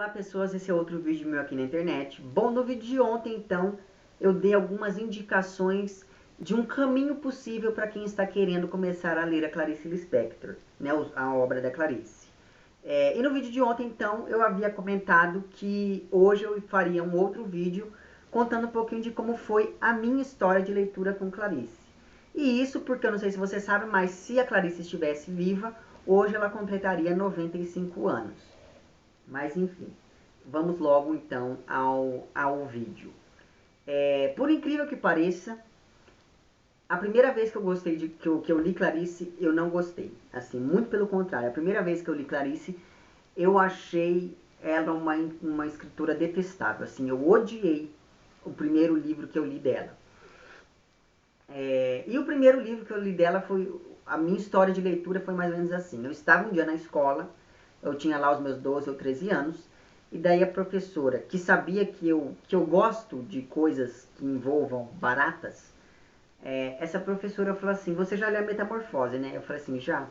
Olá pessoas, esse é outro vídeo meu aqui na internet. Bom, no vídeo de ontem então, eu dei algumas indicações de um caminho possível para quem está querendo começar a ler a Clarice Lispector, né, a obra da Clarice. E no vídeo de ontem então, eu havia comentado que hoje eu faria um outro vídeo contando um pouquinho de como foi a minha história de leitura com Clarice. E isso porque eu não sei se você sabe, mas se a Clarice estivesse viva, hoje ela completaria 95 anos. Mas enfim, vamos logo então ao vídeo. Por incrível que pareça, a primeira vez que eu gostei que eu li Clarice, eu não gostei. Assim, muito pelo contrário. A primeira vez que eu li Clarice, eu achei ela uma escritora detestável. Assim, eu odiei o primeiro livro que eu li dela. E o primeiro livro que eu li dela foi... A minha história de leitura foi mais ou menos assim. Eu estava um dia na escola, eu tinha lá os meus 12 ou 13 anos, e daí a professora, que sabia que eu gosto de coisas que envolvam baratas, essa professora falou assim, você já leu a Metamorfose, né? Eu falei assim, já.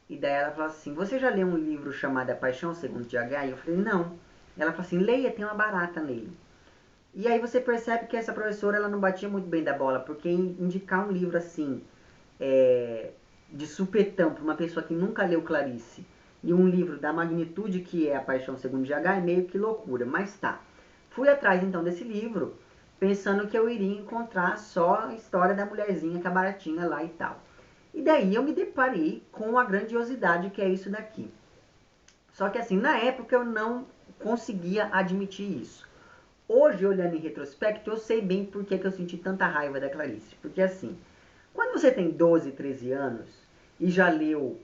E daí ela falou assim, você já leu um livro chamado A Paixão Segundo H? E eu falei, não. Ela falou assim, leia, tem uma barata nele. E aí você percebe que essa professora ela não batia muito bem da bola, porque indicar um livro assim, de supetão para uma pessoa que nunca leu Clarice, e um livro da magnitude que é A Paixão Segundo H é meio que loucura, mas tá. Fui atrás então desse livro, pensando que eu iria encontrar só a história da mulherzinha que é baratinha lá e tal. E daí eu me deparei com a grandiosidade que é isso daqui. Só que assim, na época eu não conseguia admitir isso. Hoje, olhando em retrospecto, eu sei bem por que eu senti tanta raiva da Clarice. Porque assim, quando você tem 12, 13 anos e já leu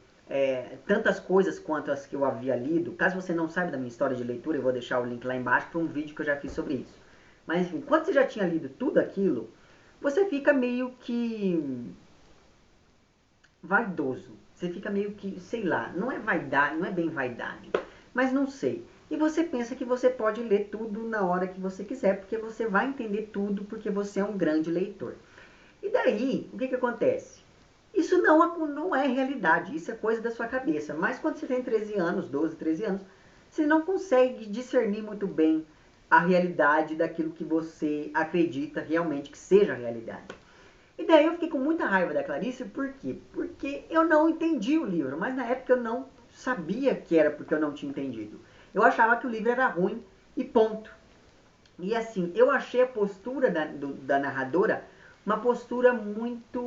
tantas coisas quanto as que eu havia lido, caso você não saiba da minha história de leitura, eu vou deixar o link lá embaixo para um vídeo que eu já fiz sobre isso. Mas enfim, quando você já tinha lido tudo aquilo, você fica meio que vaidoso. Você fica meio que, sei lá, não é vaidade, não é bem vaidade, mas não sei. E você pensa que você pode ler tudo na hora que você quiser, porque você vai entender tudo, porque você é um grande leitor. E daí, o que que acontece? Isso não é realidade, isso é coisa da sua cabeça. Mas quando você tem 13 anos, 12, 13 anos, você não consegue discernir muito bem a realidade daquilo que você acredita realmente que seja a realidade. E daí eu fiquei com muita raiva da Clarice, por quê? Porque eu não entendi o livro, mas na época eu não sabia que era porque eu não tinha entendido. Eu achava que o livro era ruim e ponto. E assim, eu achei a postura da narradora uma postura muito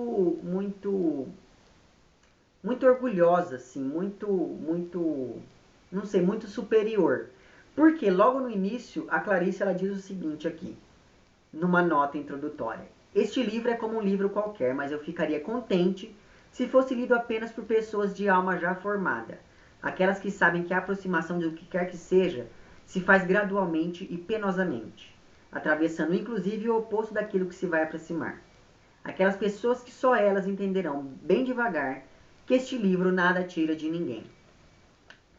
orgulhosa, assim, não sei, muito superior. Porque logo no início, a Clarice ela diz o seguinte aqui, numa nota introdutória. Este livro é como um livro qualquer, mas eu ficaria contente se fosse lido apenas por pessoas de alma já formada. Aquelas que sabem que a aproximação de o que quer que seja se faz gradualmente e penosamente, atravessando inclusive o oposto daquilo que se vai aproximar. Aquelas pessoas que só elas entenderão bem devagar que este livro nada tira de ninguém.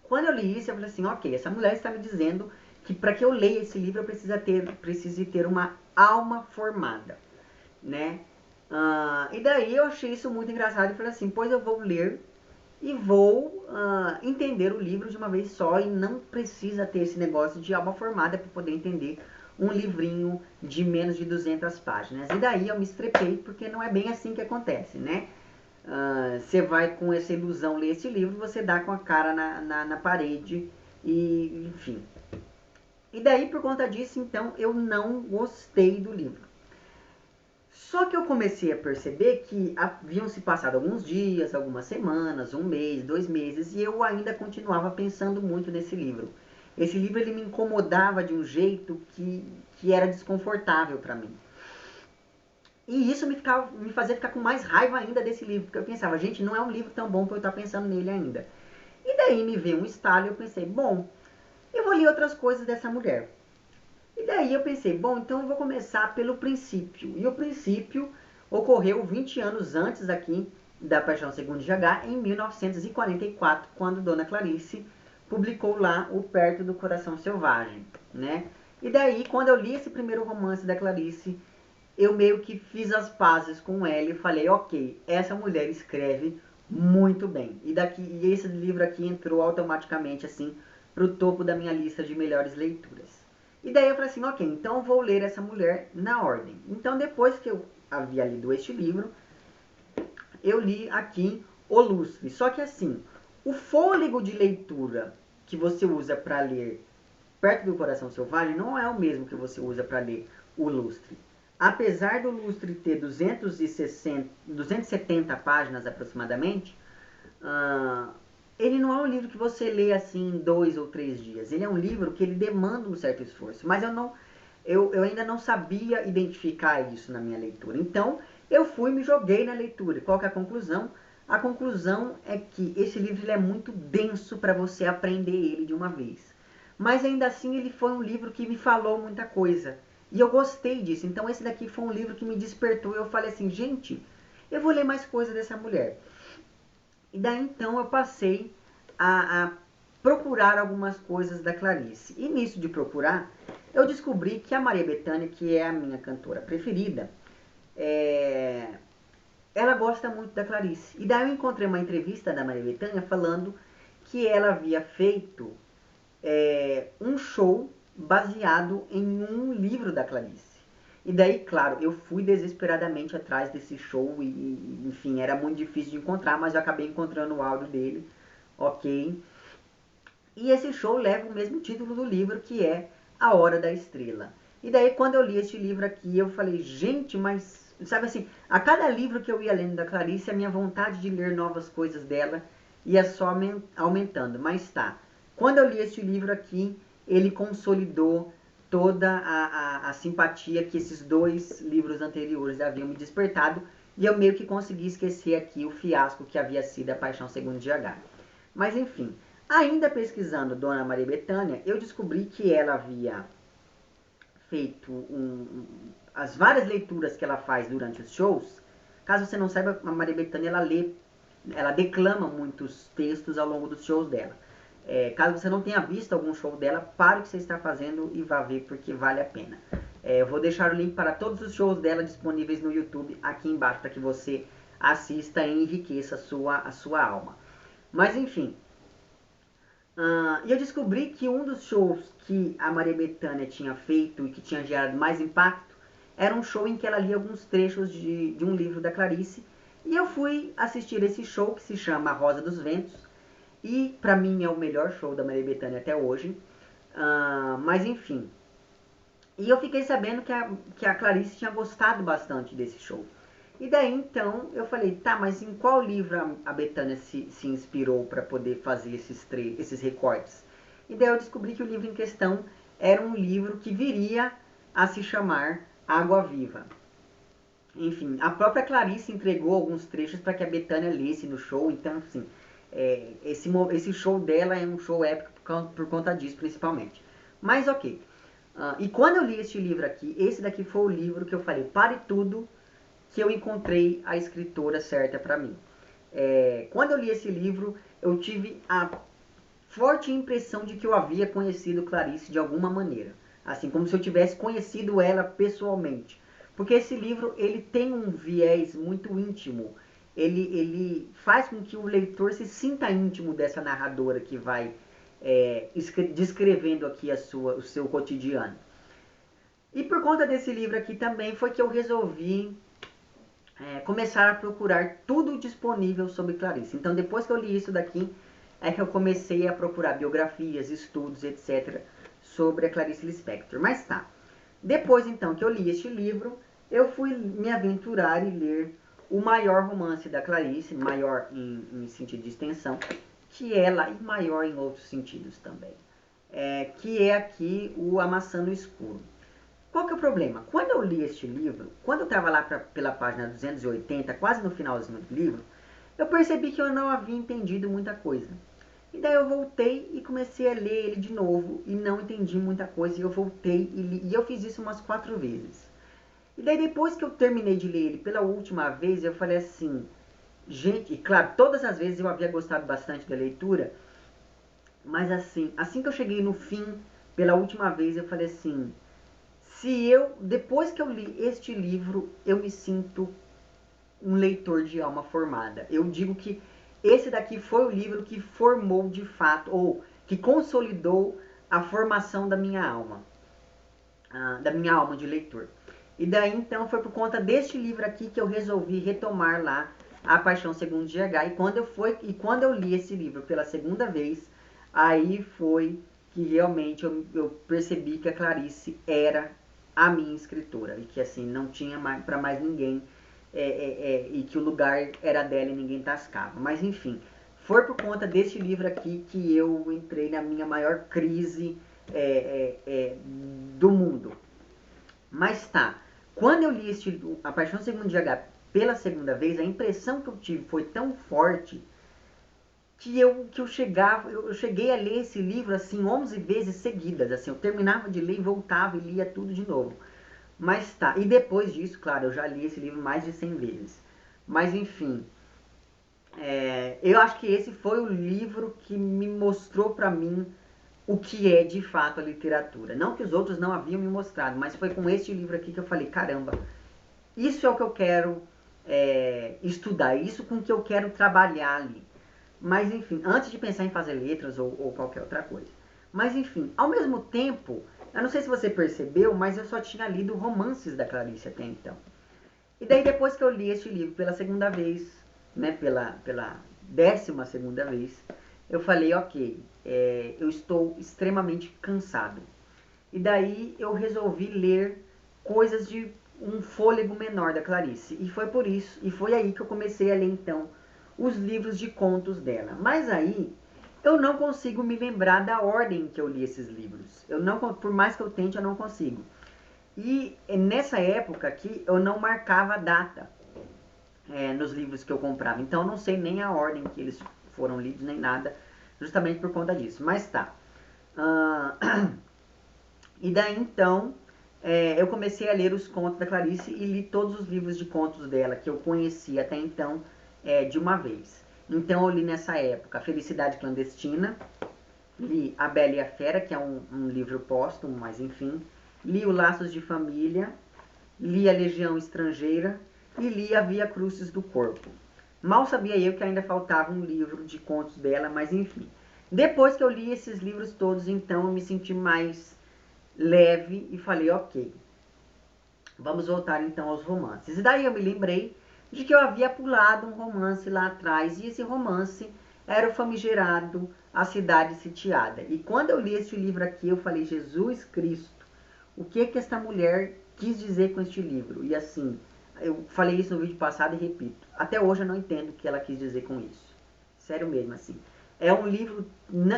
Quando eu li isso, eu falei assim, ok, essa mulher está me dizendo que para que eu leia esse livro eu preciso ter uma alma formada, né? E daí eu achei isso muito engraçado e falei assim, pois eu vou ler e vou entender o livro de uma vez só e não precisa ter esse negócio de alma formada para poder entender um livrinho de menos de 200 páginas. E daí eu me estrepei porque não é bem assim que acontece, né? Você vai com essa ilusão ler esse livro, você dá com a cara na parede e enfim. E daí por conta disso, então, eu não gostei do livro. Só que eu comecei a perceber que haviam se passado alguns dias, algumas semanas, um mês, 2 meses, e eu ainda continuava pensando muito nesse livro. Esse livro ele me incomodava de um jeito que era desconfortável para mim. E isso me fazia ficar com mais raiva ainda desse livro, porque eu pensava, gente, não é um livro tão bom para eu estar pensando nele ainda. E daí me veio um estalo e eu pensei, bom, eu vou ler outras coisas dessa mulher. E daí eu pensei, bom, então eu vou começar pelo princípio. E o princípio ocorreu 20 anos antes aqui da Paixão Segundo GH, em 1944, quando Dona Clarice publicou lá o Perto do Coração Selvagem, né? E daí, quando eu li esse primeiro romance da Clarice, eu meio que fiz as pazes com ela e falei, ok, essa mulher escreve muito bem. E esse livro aqui entrou automaticamente, assim, para o topo da minha lista de melhores leituras. E daí eu falei assim, ok, então eu vou ler essa mulher na ordem. Então depois que eu havia lido este livro, eu li aqui O Lustre. Só que assim, o fôlego de leitura que você usa para ler Perto do Coração Selvagem não é o mesmo que você usa para ler O Lustre. Apesar do Lustre ter 270 páginas aproximadamente, ele não é um livro que você lê assim em 2 ou 3 dias. Ele é um livro que ele demanda um certo esforço. Mas eu ainda não sabia identificar isso na minha leitura. Então, eu fui e me joguei na leitura. Qual que é a conclusão? A conclusão é que esse livro é muito denso para você aprender ele de uma vez. Mas ainda assim ele foi um livro que me falou muita coisa. E eu gostei disso. Então esse daqui foi um livro que me despertou. Eu falei assim, gente, eu vou ler mais coisas dessa mulher. E daí então eu passei a procurar algumas coisas da Clarice. E nisso de procurar, eu descobri que a Maria Bethânia, que é a minha cantora preferida, ela gosta muito da Clarice. E daí eu encontrei uma entrevista da Maria Bethânia falando que ela havia feito um show baseado em um livro da Clarice. E daí, claro, eu fui desesperadamente atrás desse show e enfim, era muito difícil de encontrar, mas eu acabei encontrando o áudio dele, ok? E esse show leva o mesmo título do livro, que é A Hora da Estrela. E daí, quando eu li este livro aqui, eu falei, gente, mas... Sabe assim, a cada livro que eu ia lendo da Clarice, a minha vontade de ler novas coisas dela ia só aumentando. Mas tá, quando eu li este livro aqui, ele consolidou toda a simpatia que esses 2 livros anteriores haviam me despertado. E eu meio que consegui esquecer aqui o fiasco que havia sido A Paixão Segundo GH. Mas enfim, ainda pesquisando Dona Maria Bethânia, eu descobri que ela havia feito as várias leituras que ela faz durante os shows. Caso você não saiba, a Maria Bethânia ela declama muitos textos ao longo dos shows dela. Caso você não tenha visto algum show dela, pare o que você está fazendo e vá ver, porque vale a pena. Eu vou deixar o link para todos os shows dela disponíveis no YouTube aqui embaixo, para que você assista e enriqueça a sua alma. Mas enfim, e eu descobri que um dos shows que a Maria Bethânia tinha feito e que tinha gerado mais impacto era um show em que ela lia alguns trechos de um livro da Clarice. E eu fui assistir esse show, que se chama A Rosa dos Ventos. E pra mim é o melhor show da Maria Bethânia até hoje. Mas enfim. E eu fiquei sabendo que a Clarice tinha gostado bastante desse show. E daí então eu falei, tá, mas em qual livro a Bethânia se inspirou para poder fazer esses recortes? E daí eu descobri que o livro em questão era um livro que viria a se chamar Água Viva. Enfim, a própria Clarice entregou alguns trechos para que a Bethânia lesse no show, então assim, esse show dela é um show épico por conta disso, principalmente. Mas ok. E quando eu li este livro aqui, esse daqui foi o livro que eu falei, pare tudo, que eu encontrei a escritora certa para mim. Quando eu li esse livro, eu tive a forte impressão de que eu havia conhecido Clarice de alguma maneira. Assim, como se eu tivesse conhecido ela pessoalmente. Porque esse livro, ele tem um viés muito íntimo. Ele faz com que o leitor se sinta íntimo dessa narradora que vai descrevendo aqui o seu cotidiano. E por conta desse livro aqui também foi que eu resolvi começar a procurar tudo disponível sobre Clarice. Então depois que eu li isso daqui, é que eu comecei a procurar biografias, estudos, etc. sobre a Clarice Lispector. Mas tá, depois então que eu li este livro, eu fui me aventurar e ler o maior romance da Clarice, maior em sentido de extensão, que ela, e maior em outros sentidos também, que é aqui o A Maçã no Escuro. Qual que é o problema? Quando eu li este livro, quando eu estava lá pela página 280, quase no finalzinho do livro, eu percebi que eu não havia entendido muita coisa. E daí eu voltei e comecei a ler ele de novo e não entendi muita coisa. E eu voltei e li, e eu fiz isso umas 4 vezes. E daí depois que eu terminei de ler ele pela última vez, eu falei assim, gente, e claro, todas as vezes eu havia gostado bastante da leitura, mas assim que eu cheguei no fim, pela última vez, eu falei assim, depois que eu li este livro, eu me sinto um leitor de alma formada. Eu digo que esse daqui foi o livro que formou de fato, ou que consolidou a formação da minha alma de leitor. E daí então foi por conta deste livro aqui que eu resolvi retomar lá A Paixão Segundo GH. E quando eu li esse livro pela segunda vez, aí foi que realmente eu percebi que a Clarice era a minha escritora e que assim não tinha para mais ninguém, e que o lugar era dela e ninguém tascava. Mas enfim, foi por conta desse livro aqui que eu entrei na minha maior crise do mundo. Mas tá, quando eu li A Paixão Segundo GH pela segunda vez, a impressão que eu tive foi tão forte que eu cheguei a ler esse livro assim 11 vezes seguidas, assim, eu terminava de ler e voltava e lia tudo de novo. Mas tá, e depois disso, claro, eu já li esse livro mais de 100 vezes. Mas enfim, eu acho que esse foi o livro que me mostrou pra mim o que é de fato a literatura. Não que os outros não haviam me mostrado, mas foi com este livro aqui que eu falei, caramba, isso é o que eu quero estudar, isso com que eu quero trabalhar ali. Mas enfim, antes de pensar em fazer letras ou qualquer outra coisa. Mas enfim, ao mesmo tempo, eu não sei se você percebeu, mas eu só tinha lido romances da Clarice até então. E daí depois que eu li este livro pela segunda vez, né, pela 12ª vez, eu falei, ok, eu estou extremamente cansado. E daí eu resolvi ler coisas de um fôlego menor da Clarice. E foi por isso, e foi aí que eu comecei a ler então os livros de contos dela. Mas aí eu não consigo me lembrar da ordem que eu li esses livros. Eu não, por mais que eu tente, eu não consigo. E nessa época aqui eu não marcava a data nos livros que eu comprava. Então eu não sei nem a ordem que eles foram lidos, nem nada, justamente por conta disso. Mas tá. E daí então eu comecei a ler os contos da Clarice e li todos os livros de contos dela que eu conhecia até então de uma vez. Então eu li nessa época A Felicidade Clandestina, li A Bela e a Fera, que é um livro póstumo, mas enfim, li O Laços de Família, li A Legião Estrangeira e li A Via Crucis do Corpo. Mal sabia eu que ainda faltava um livro de contos dela, mas enfim. Depois que eu li esses livros todos, então eu me senti mais leve e falei, ok, vamos voltar então aos romances. E daí eu me lembrei de que eu havia pulado um romance lá atrás, e esse romance era o famigerado A Cidade Sitiada. E quando eu li esse livro aqui, eu falei, Jesus Cristo, o que esta mulher quis dizer com este livro? E assim, eu falei isso no vídeo passado e repito, até hoje eu não entendo o que ela quis dizer com isso. Sério mesmo, assim. É um livro,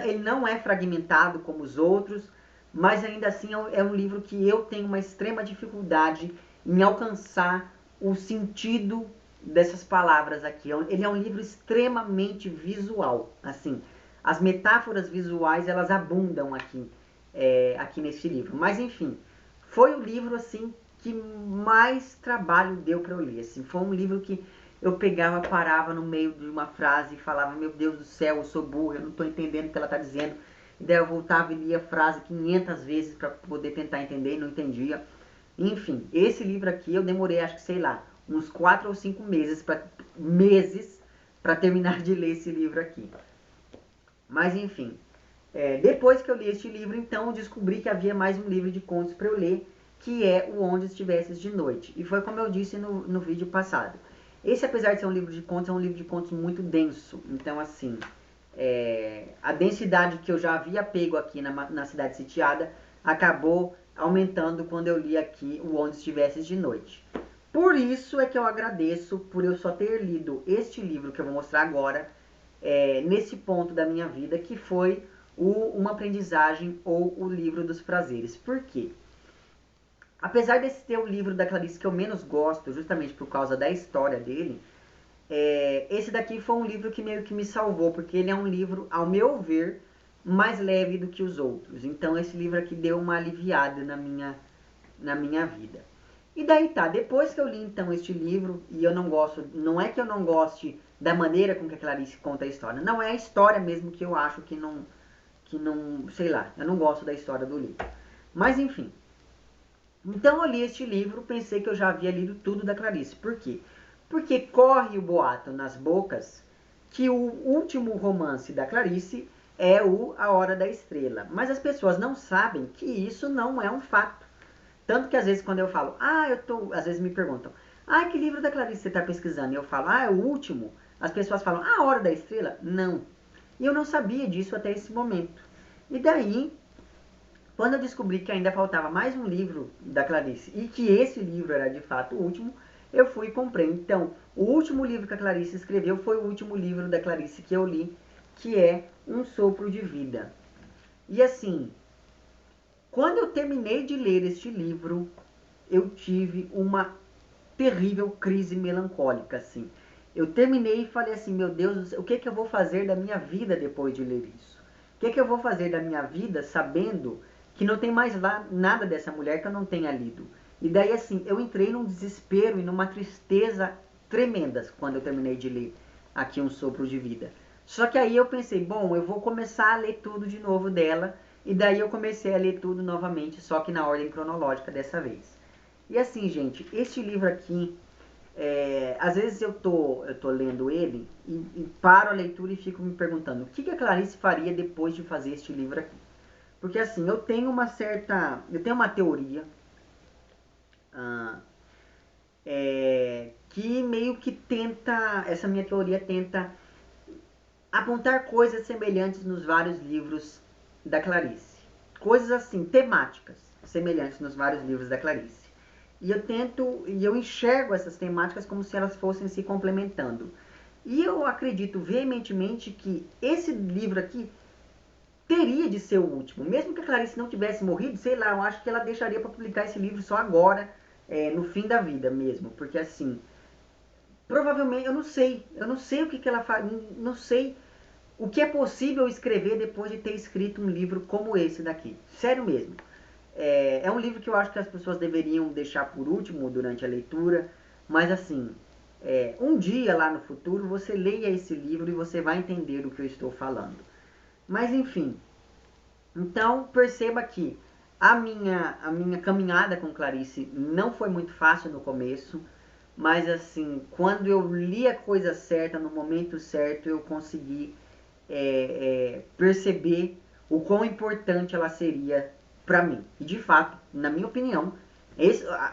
ele não é fragmentado como os outros, mas ainda assim é um livro que eu tenho uma extrema dificuldade em alcançar o sentido dessas palavras aqui. Ele é um livro extremamente visual, assim, as metáforas visuais elas abundam aqui, aqui nesse livro. Mas enfim, foi o livro assim que mais trabalho deu para eu ler. Assim, foi um livro que eu pegava, parava no meio de uma frase e falava, meu Deus do céu, eu sou burra, eu não estou entendendo o que ela está dizendo. E daí eu voltava e lia a frase 500 vezes para poder tentar entender e não entendia. Enfim, esse livro aqui eu demorei, acho que sei lá, uns 4 ou 5 meses para terminar de ler esse livro aqui. Mas enfim, depois que eu li este livro, então eu descobri que havia mais um livro de contos para eu ler, que é o Onde Estivesses de Noite. E foi como eu disse no vídeo passado. Esse, apesar de ser um livro de contos, é um livro de contos muito denso. Então, assim, a densidade que eu já havia pego aqui na Cidade Sitiada acabou aumentando quando eu li aqui o Onde Estivesses de Noite. Por isso é que eu agradeço por eu só ter lido este livro que eu vou mostrar agora, nesse ponto da minha vida, que foi Uma Aprendizagem ou O Livro dos Prazeres. Por quê? Apesar desse ser o livro da Clarice que eu menos gosto, justamente por causa da história dele, esse daqui foi um livro que meio que me salvou, porque ele é um livro, ao meu ver, mais leve do que os outros. Então esse livro aqui deu uma aliviada na minha vida. E daí tá, depois que eu li então este livro, e eu não gosto, não é que eu não goste da maneira com que a Clarice conta a história, não, é a história mesmo que eu acho que não, sei lá, eu não gosto da história do livro. Mas enfim, então eu li este livro, pensei que eu já havia lido tudo da Clarice. Por quê? Porque corre o boato nas bocas que o último romance da Clarice é o A Hora da Estrela. Mas as pessoas não sabem que isso não é um fato. Tanto que às vezes quando eu falo, às vezes me perguntam, que livro da Clarice você está pesquisando? E eu falo, é o último. As pessoas falam, A Hora da Estrela? Não. E eu não sabia disso até esse momento. E daí, quando eu descobri que ainda faltava mais um livro da Clarice e que esse livro era de fato o último, eu fui e comprei. Então, o último livro que a Clarice escreveu foi o último livro da Clarice que eu li, que é Um Sopro de Vida. E assim, quando eu terminei de ler este livro, eu tive uma terrível crise melancólica, assim. Eu terminei e falei assim, meu Deus do céu, o que é que eu vou fazer da minha vida depois de ler isso? O que é que eu vou fazer da minha vida sabendo que não tem mais lá nada dessa mulher que eu não tenha lido? E daí, assim, eu entrei num desespero e numa tristeza tremendas quando eu terminei de ler aqui Um Sopro de Vida. Só que aí eu pensei, bom, eu vou começar a ler tudo de novo dela. E daí eu comecei a ler tudo novamente, só que na ordem cronológica dessa vez. E assim, gente, este livro aqui, às vezes eu tô lendo ele e paro a leitura e fico me perguntando o que a Clarice faria depois de fazer este livro aqui. Porque assim, eu tenho uma teoria ah, que meio que essa minha teoria tenta apontar coisas semelhantes nos vários livros da Clarice. Coisas assim, temáticas semelhantes nos vários livros da Clarice. E eu enxergo essas temáticas como se elas fossem se complementando. E eu acredito veementemente que esse livro aqui teria de ser o último. Mesmo que a Clarice não tivesse morrido, sei lá, eu acho que ela deixaria para publicar esse livro só agora, no fim da vida mesmo. Porque assim, provavelmente, eu não sei o que ela faz, não sei o que é possível escrever depois de ter escrito um livro como esse daqui. Sério mesmo. É um livro que eu acho que as pessoas deveriam deixar por último durante a leitura, mas assim, um dia lá no futuro você leia esse livro e você vai entender do que eu estou falando. Mas enfim, então perceba que a minha caminhada com Clarice não foi muito fácil no começo, mas assim, quando eu li a coisa certa, no momento certo, eu consegui perceber o quão importante ela seria para mim. E de fato, na minha opinião,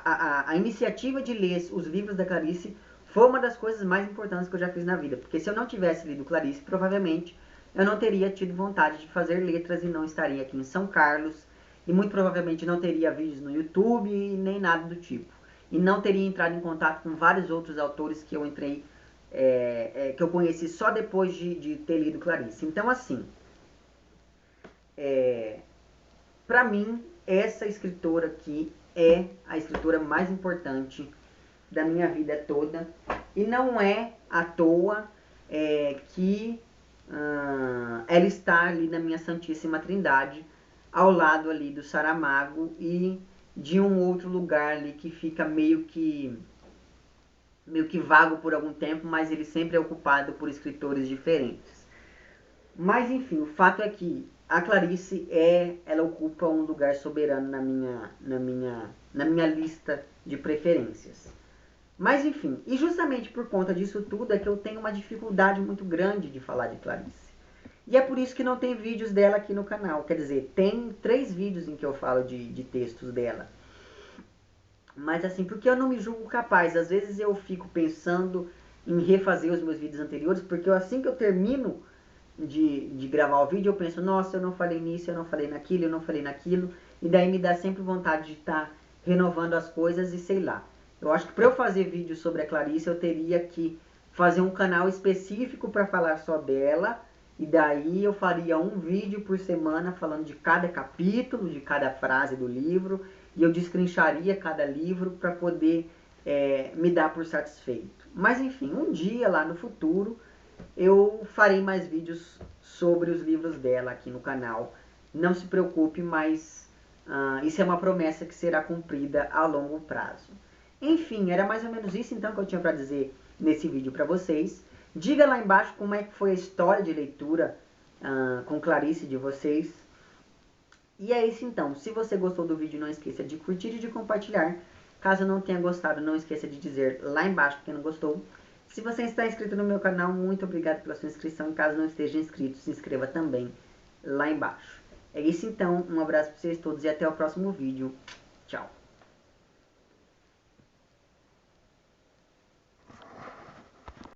a iniciativa de ler os livros da Clarice foi uma das coisas mais importantes que eu já fiz na vida. Porque se eu não tivesse lido Clarice, provavelmente eu não teria tido vontade de fazer letras e não estaria aqui em São Carlos. E muito provavelmente não teria vídeos no YouTube nem nada do tipo. E não teria entrado em contato com vários outros autores que eu entrei que eu conheci só depois de ter lido Clarice. Então, assim, para mim, essa escritora aqui é a escritora mais importante da minha vida toda. E não é à toa que ela está ali na minha Santíssima Trindade, ao lado ali do Saramago e de um outro lugar ali que fica meio que vago por algum tempo, mas ele sempre é ocupado por escritores diferentes. Mas enfim, o fato é que a Clarice ela ocupa um lugar soberano na minha lista de preferências. Mas enfim, e justamente por conta disso tudo é que eu tenho uma dificuldade muito grande de falar de Clarice. E é por isso que não tem vídeos dela aqui no canal. Quer dizer, tem 3 vídeos em que eu falo de textos dela. Mas assim, porque eu não me julgo capaz. Às vezes eu fico pensando em refazer os meus vídeos anteriores, porque assim que eu termino de gravar o vídeo, eu penso, nossa, eu não falei nisso, eu não falei naquilo, eu não falei naquilo. E daí me dá sempre vontade de estar renovando as coisas e sei lá. Eu acho que para eu fazer vídeo sobre a Clarice, eu teria que fazer um canal específico para falar só dela. E daí eu faria um vídeo por semana falando de cada capítulo, de cada frase do livro. E eu destrincharia cada livro para poder me dar por satisfeito. Mas enfim, um dia lá no futuro eu farei mais vídeos sobre os livros dela aqui no canal. Não se preocupe, mas isso é uma promessa que será cumprida a longo prazo. Enfim, era mais ou menos isso então que eu tinha para dizer nesse vídeo para vocês. Diga lá embaixo como é que foi a história de leitura com Clarice de vocês. E é isso então. Se você gostou do vídeo, não esqueça de curtir e de compartilhar. Caso não tenha gostado, não esqueça de dizer lá embaixo que não gostou. Se você está inscrito no meu canal, muito obrigado pela sua inscrição. Caso não esteja inscrito, se inscreva também lá embaixo. É isso então, um abraço para vocês todos e até o próximo vídeo. Tchau!